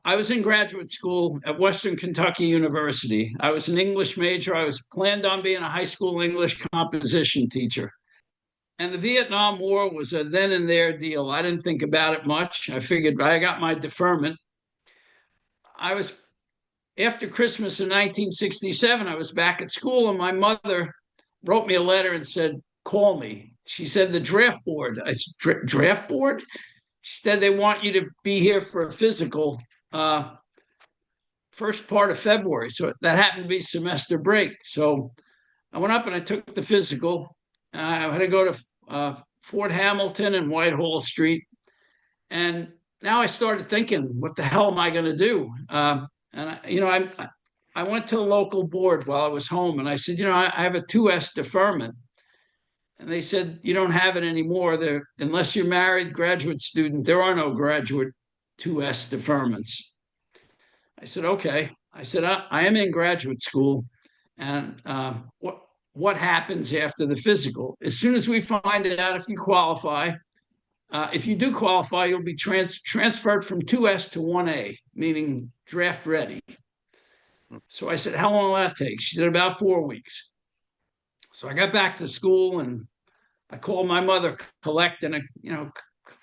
I was in graduate school at Western Kentucky University. I was an English major. I was planned on being a high school English composition teacher. And the Vietnam War was a then and there deal. I didn't think about it much. I figured I got my deferment. I was After Christmas in 1967, I was back at school, and my mother wrote me a letter and said, "Call me." She said, "The draft board." I said, "Draft board?" She said, "They want you to be here for a physical first part of February." So that happened to be semester break. So I went up and I took the physical. I had to go to Fort Hamilton and Whitehall Street. And now I started thinking, what the hell am I going to do? I went to the local board while I was home, and I said, I have a 2S deferment. And they said, you don't have it anymore. Unless you're married, graduate student, there are no graduate 2S deferments. I said, okay. I said, I am in graduate school. And what happens after the physical? As soon as we find it out if you qualify, if you do qualify, you'll be transferred from 2S to 1A, meaning draft ready. So I said, how long will that take? She said, about 4 weeks. So I got back to school and I called my mother collecting a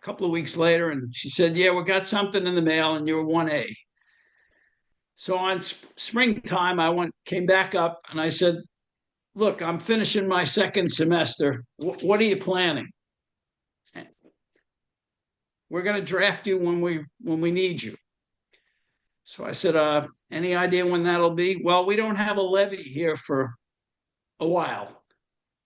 couple of weeks later, and she said, yeah, we got something in the mail and you're 1A. So on springtime, came back up and I said, look, I'm finishing my second semester. What are you planning? We're going to draft you when we need you. So I said, any idea when that'll be? Well, we don't have a levy here for a while.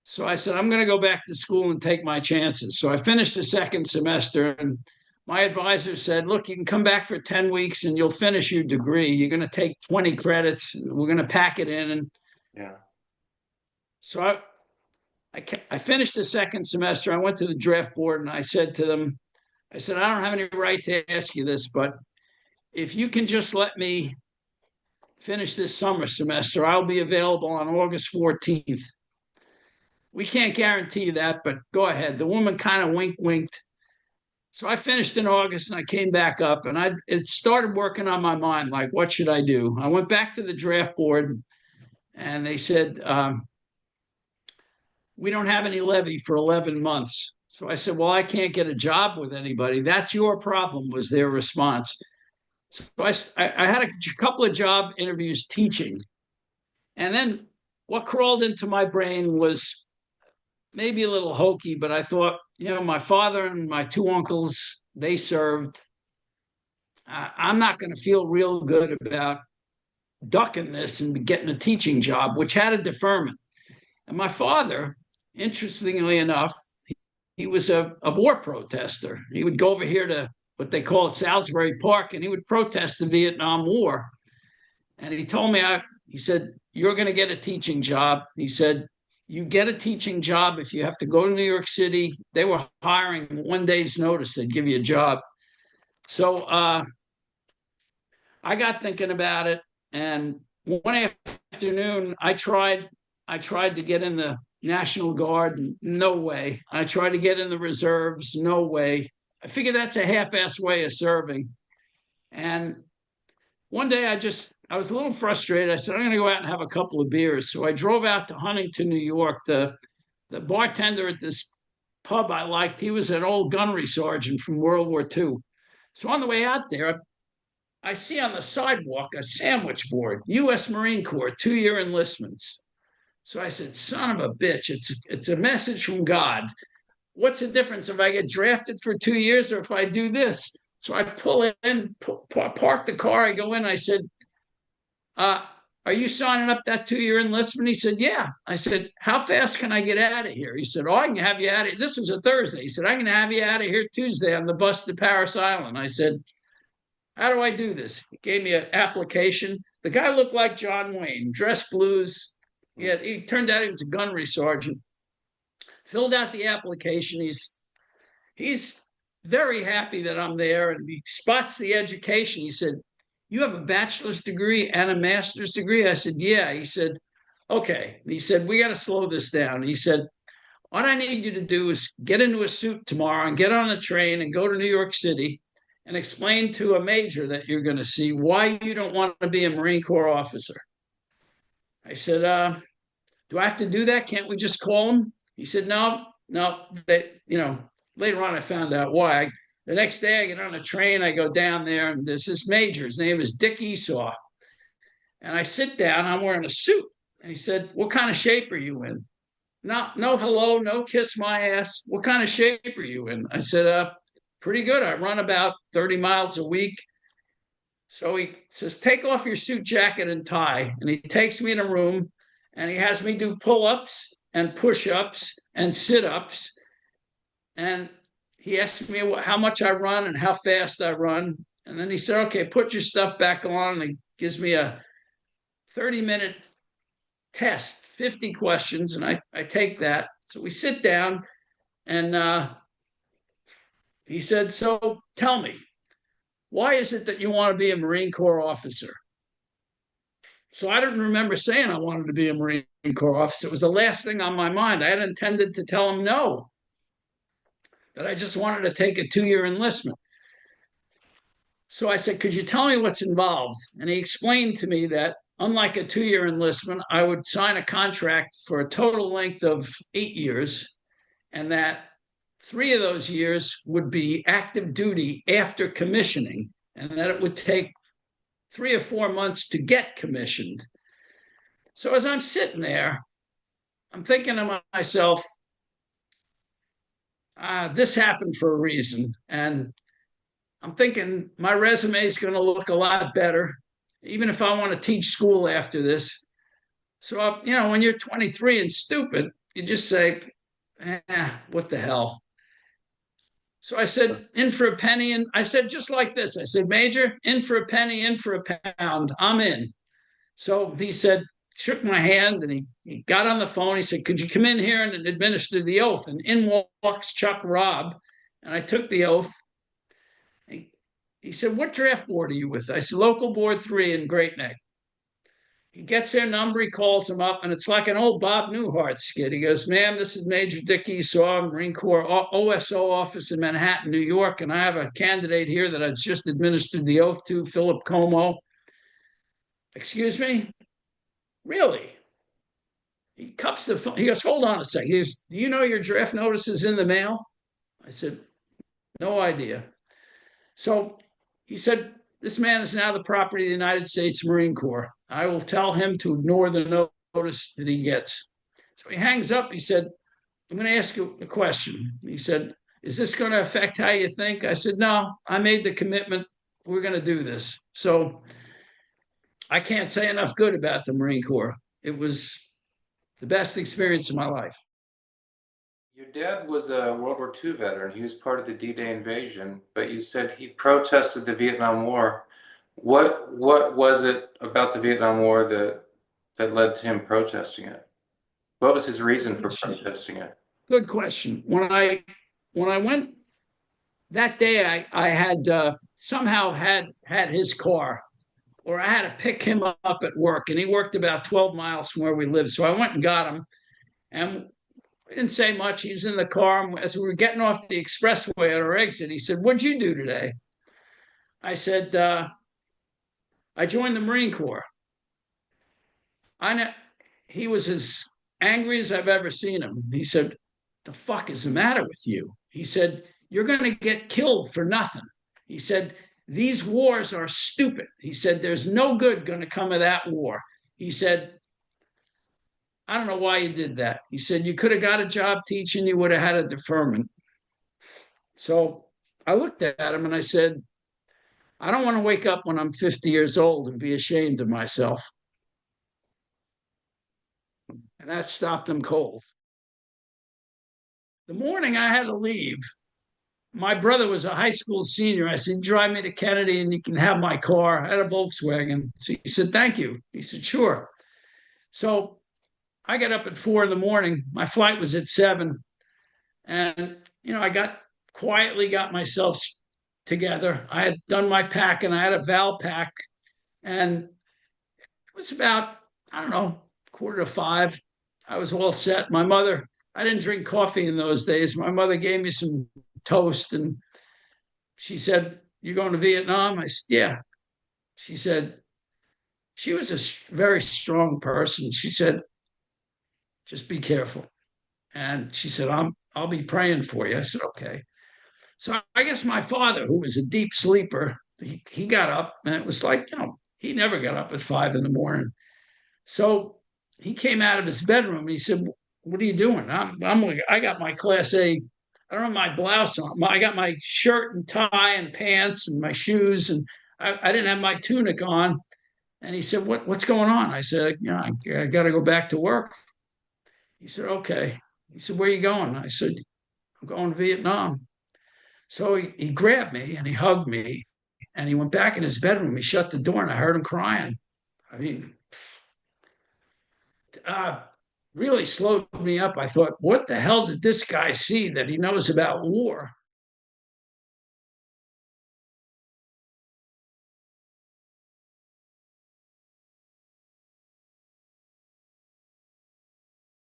So I said, I'm going to go back to school and take my chances. So I finished the second semester, and my advisor said, look, you can come back for 10 weeks and you'll finish your degree. You're going to take 20 credits. We're going to pack it in. And yeah. So I finished the second semester. I went to the draft board and I said to them, I said, I don't have any right to ask you this, but if you can just let me finish this summer semester, I'll be available on August 14th. We can't guarantee that, but go ahead. The woman kind of winked. So I finished in August and I came back up, and it started working on my mind, like, what should I do? I went back to the draft board and they said, we don't have any levy for 11 months. So I said, well, I can't get a job with anybody. That's your problem, was their response. So I had a couple of job interviews teaching. And then what crawled into my brain was maybe a little hokey, but I thought, my father and my two uncles, they served. I'm not going to feel real good about ducking this and getting a teaching job, which had a deferment. And my father, interestingly enough, he was a war protester. He would go over here to what they call it Salisbury Park, and he would protest the Vietnam War. And he told me, he said, you're going to get a teaching job. He said, you get a teaching job if you have to go to New York City. They were hiring 1 day's notice. They'd give you a job. So I got thinking about it. And one afternoon, I tried to get in the National Guard. No way. I tried to get in the reserves. No way. I figured that's a half-assed way of serving. And one day I was a little frustrated. I said, I'm going to go out and have a couple of beers. So I drove out to Huntington, New York. The bartender at this pub I liked, he was an old gunnery sergeant from World War II. So on the way out there, I see on the sidewalk a sandwich board, U.S. Marine Corps, 2-year enlistments. So I said, son of a bitch, it's a message from God. What's the difference if I get drafted for 2 years or if I do this? So I pull in, park the car, I go in, I said, are you signing up that 2-year enlistment? He said, yeah. I said, how fast can I get out of here? He said, I can have you out of here. This was a Thursday. He said, I can have you out of here Tuesday on the bus to Paris Island. I said, how do I do this? He gave me an application. The guy looked like John Wayne, dressed blues. He turned out he was a gunnery sergeant. Filled out the application. He's very happy that I'm there, and he spots the education. He said, you have a bachelor's degree and a master's degree? I said, yeah. He said, okay. He said, we got to slow this down. He said, what I need you to do is get into a suit tomorrow and get on a train and go to New York City and explain to a major that you're going to see why you don't want to be a Marine Corps officer. I said, do I have to do that? Can't we just call him? He said, no, no. Later on, I found out why. The next day, I get on a train, I go down there, and there's this major. His name is Dick Esau. And I sit down, I'm wearing a suit. And he said, what kind of shape are you in? No, no, hello, no kiss my ass. What kind of shape are you in? I said, pretty good. I run about 30 miles a week. So he says, take off your suit jacket and tie. And he takes me in a room and he has me do pull-ups and push-ups and sit-ups. And he asked me how much I run and how fast I run. And then he said, okay, put your stuff back on. And he gives me a 30-minute test, 50 questions. And I take that. So we sit down and he said, so tell me, why is it that you want to be a Marine Corps officer? So I didn't remember saying I wanted to be a Marine Corps officer. It was the last thing on my mind. I had intended to tell him no, that I just wanted to take a 2-year enlistment. So I said, could you tell me what's involved? And he explained to me that unlike a 2-year enlistment, I would sign a contract for a total length of 8 years, and that 3 of those years would be active duty after commissioning, and that it would take 3 or 4 months to get commissioned. So as I'm sitting there, I'm thinking to myself, this happened for a reason. And I'm thinking my resume is going to look a lot better, even if I want to teach school after this. So, when you're 23 and stupid, you just say, what the hell? So I said, in for a penny. And I said, just like this, I said, Major, in for a penny, in for a pound, I'm in. So he said, shook my hand, and he got on the phone. He said, could you come in here and administer the oath? And in walks Chuck Robb. And I took the oath. He said, what draft board are you with? I said, local board 3 in Great Neck. He gets their number, he calls him up, and it's like an old Bob Newhart skit. He goes, ma'am, this is Major Dick Esau, Marine Corps OSO office in Manhattan, New York, and I have a candidate here that I've just administered the oath to, Philip Como. Excuse me? Really? He cups the phone. He goes, hold on a second. He goes, do you know your draft notice is in the mail? I said, no idea. So he said, this man is now the property of the United States Marine Corps. I will tell him to ignore the notice that he gets. So he hangs up. He said, I'm going to ask you a question. He said, is this going to affect how you think? I said, no, I made the commitment. We're going to do this. So I can't say enough good about the Marine Corps. It was the best experience of my life. Your dad was a World War II veteran. He was part of the D-Day invasion, but you said he protested the Vietnam War. What was it about the Vietnam War that led to him protesting it? What was his reason for protesting it? Good question. When I went that day, I had somehow had his car, or I had to pick him up at work, and he worked about 12 miles from where we lived. So I went and got him, and we didn't say much. He was in the car. As we were getting off the expressway at our exit, he said, what'd you do today? I said, I joined the Marine Corps. He was as angry as I've ever seen him. He said, the fuck is the matter with you? He said, you're going to get killed for nothing. He said, these wars are stupid. He said, there's no good going to come of that war. He said, I don't know why you did that. He said, you could have got a job teaching, you would have had a deferment. So I looked at him and I said, I don't want to wake up when I'm 50 years old and be ashamed of myself. And that stopped him cold. The morning I had to leave, my brother was a high school senior. I said, drive me to Kennedy and you can have my car. I had a Volkswagen. So he said, thank you. He said, sure. So I got up at 4 a.m. My flight was at 7. And, I quietly got myself together. I had done my packing. I had a Val pack. And it was about, I don't know, 4:45. I was all set. My mother, I didn't drink coffee in those days. My mother gave me some toast and she said, You going to Vietnam? I said, yeah. She said, she was a very strong person. She said, just be careful. And she said, I'll be praying for you. I said, okay. So I guess my father, who was a deep sleeper, he got up and it was like, he never got up at 5 in the morning. So he came out of his bedroom and he said, what are you doing? I got my class A, I don't have my blouse on. I got my shirt and tie and pants and my shoes, and I didn't have my tunic on. And he said, what's going on? I said, I got to go back to work. He said, okay. He said, where are you going? I said, I'm going to Vietnam. So he grabbed me and he hugged me and he went back in his bedroom. He shut the door and I heard him crying. I mean, uh, really slowed me up. I thought, what the hell did this guy see that he knows about war?